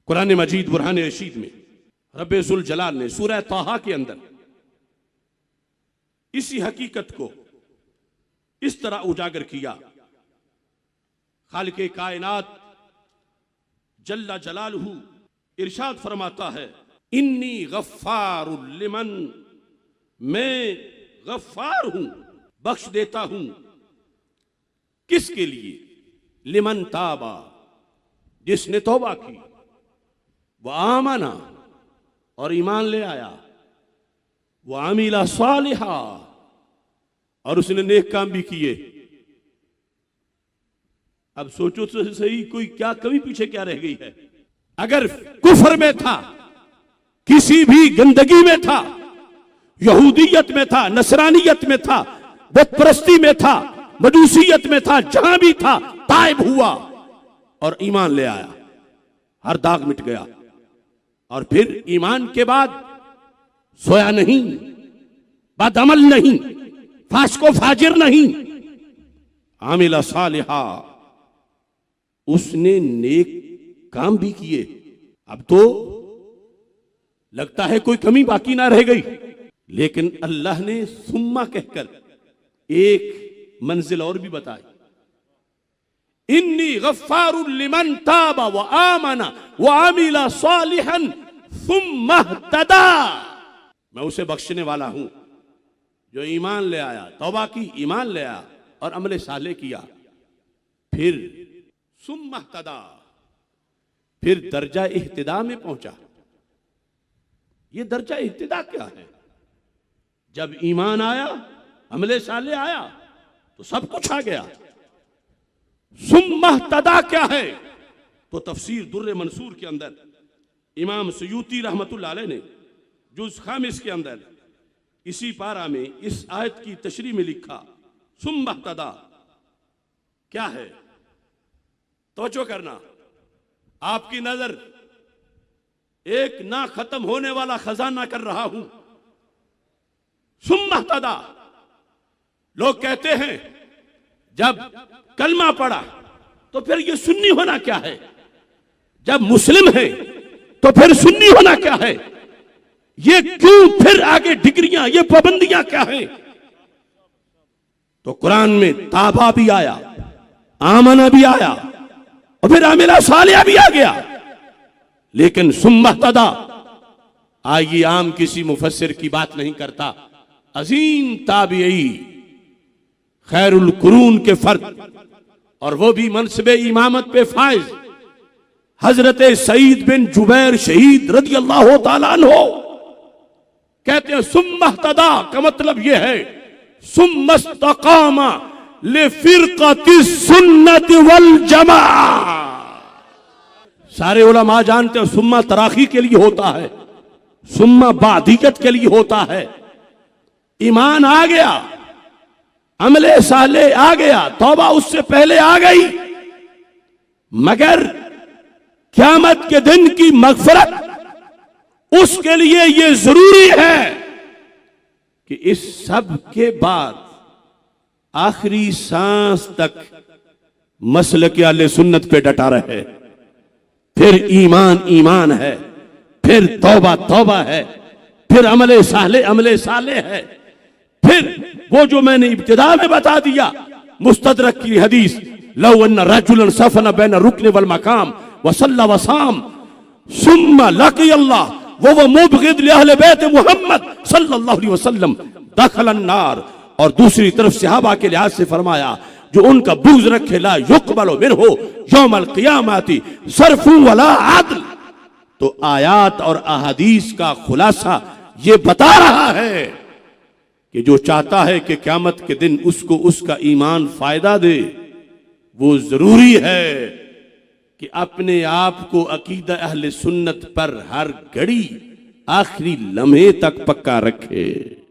कुरान मजीद बुरहान रशीद में रब्बे जुल जलाल ने सूरह ताहा के अंदर इसी हकीकत को इस तरह उजागर किया। खालिके कायनात जल्ला जलालहू इरशाद फरमाता है, इन्नी गफ्फारुल लिमन, मैं गफ्फार हूं, बख्श देता हूं। किसके लिए? लिमन ताबा, जिसने तौबा की, वह आमना, और ईमान ले आया, वह आमिला सालिहा, और उसने नेक काम भी किए। अब सोचो तो सही, कोई क्या कमी पीछे क्या रह गई है? अगर कुफर में था, किसी भी गंदगी में था, यहूदियत में था, नसरानियत में था, बुतपरस्ती में था, मजूसियत में था, जहां भी था, ताइब हुआ और ईमान ले आया, हर दाग मिट गया। और फिर ईमान के बाद सोया नहीं, बदअमल नहीं, फास्को फाजिर नहीं, आमिला सालिहा, उसने नेक काम भी किए। अब तो लगता है कोई कमी बाकी ना रह गई, लेकिन अल्लाह ने सुम्मा कहकर एक मंजिल और भी बताई, इन्नी गफ्फारुल लिमन ताबा व आमना व आमिला सालिहन सुम्मा इह्तदा, मैं उसे बख्शने वाला हूं जो ईमान ले आया, तौबा की, ईमान ले आया और अमल साले किया, फिर सुम्मा इह्तदा, फिर दर्जा इह्तिदा में पहुंचा। यह दर्जा इह्तिदा क्या है? जब ईमान आया, अमले साले आया, तो सब कुछ आ गया। सुम्मा इह्तदा क्या है? तो तफसीर दुर्र मंसूर के अंदर इमाम सयूती रहमतुल्लाह अलैह ने जुज़ खामिस के अंदर इसी पारा में इस आयत की तशरीह में लिखा, सुम्मा इह्तदा क्या है? तवज्जो करना, आपकी नजर एक ना खत्म होने वाला खजाना कर रहा हूं। सुम्मा इह्तदा, लोग कहते हैं जब कलमा पढ़ा तो फिर ये सुन्नी होना क्या है? जब मुस्लिम है तो फिर सुन्नी होना क्या है? ये क्यों फिर आगे डिग्रियां, ये पाबंदियां क्या है? तो कुरान में ताबा भी आया, आमना भी आया, और फिर आमिला सालिहा भी आ गया। लेकिन सुम्मा इह्तदा, आइए आम किसी मुफस्सिर की बात नहीं करता, अजीम ताबीई, खैरुल कुरून के फर्द, और वो भी मनसबे इमामत पे फाइज, हजरत सईद बिन जुबैर शहीद रज़ी अल्लाह तआला अन्हु कहते हैं सुम्मा इह्तदा का मतलब यह है, सुम्मा इस्तक़ामा लिफ़िरक़ति सुन्नत वल जमाअह। सारे उलमा जानते हैं सुम्मा तराखी के लिए होता है, सुम्मा बादियत के लिए होता है। ईमान आ गया, अमले साले आ गया, तौबा उससे पहले आ गई, मगर क़यामत के दिन की मग़फ़िरत, उसके लिए यह जरूरी है कि इस सब के बाद आखिरी सांस तक मसलक अहले सुन्नत पे डटा रहे। फिर ईमान ईमान है, फिर तौबा तौबा है, फिर अमले साले है, फिर वो जो मैंने इब्तिदा में बता दिया, मुस्तदरक की हदीस, लौ अन्ना रजुलन सफना बैन रुकन वल मकाम व सल्ला व साम सुम्मा लक़ी अल्लाह वो मुबग़िद li अहले बैत मुहम्मद सल्लल्लाहु अलैहि वसल्लम दखलन नार। और दूसरी तरफ सहाबा के लिहाज से फरमाया, जो उनका बुग़्ज़ रखे, ला युक़बलु मिन्हु यौमल क़ियामति सर्फ़ु वला अदल। तो आयात और अहादीस का खुलासा ये बता रहा है कि जो चाहता है कि क़यामत के दिन उसको उसका ईमान फायदा दे, वो जरूरी है कि अपने आप को अकीदा अहले सुन्नत पर हर घड़ी आखिरी लम्हे तक पक्का रखे।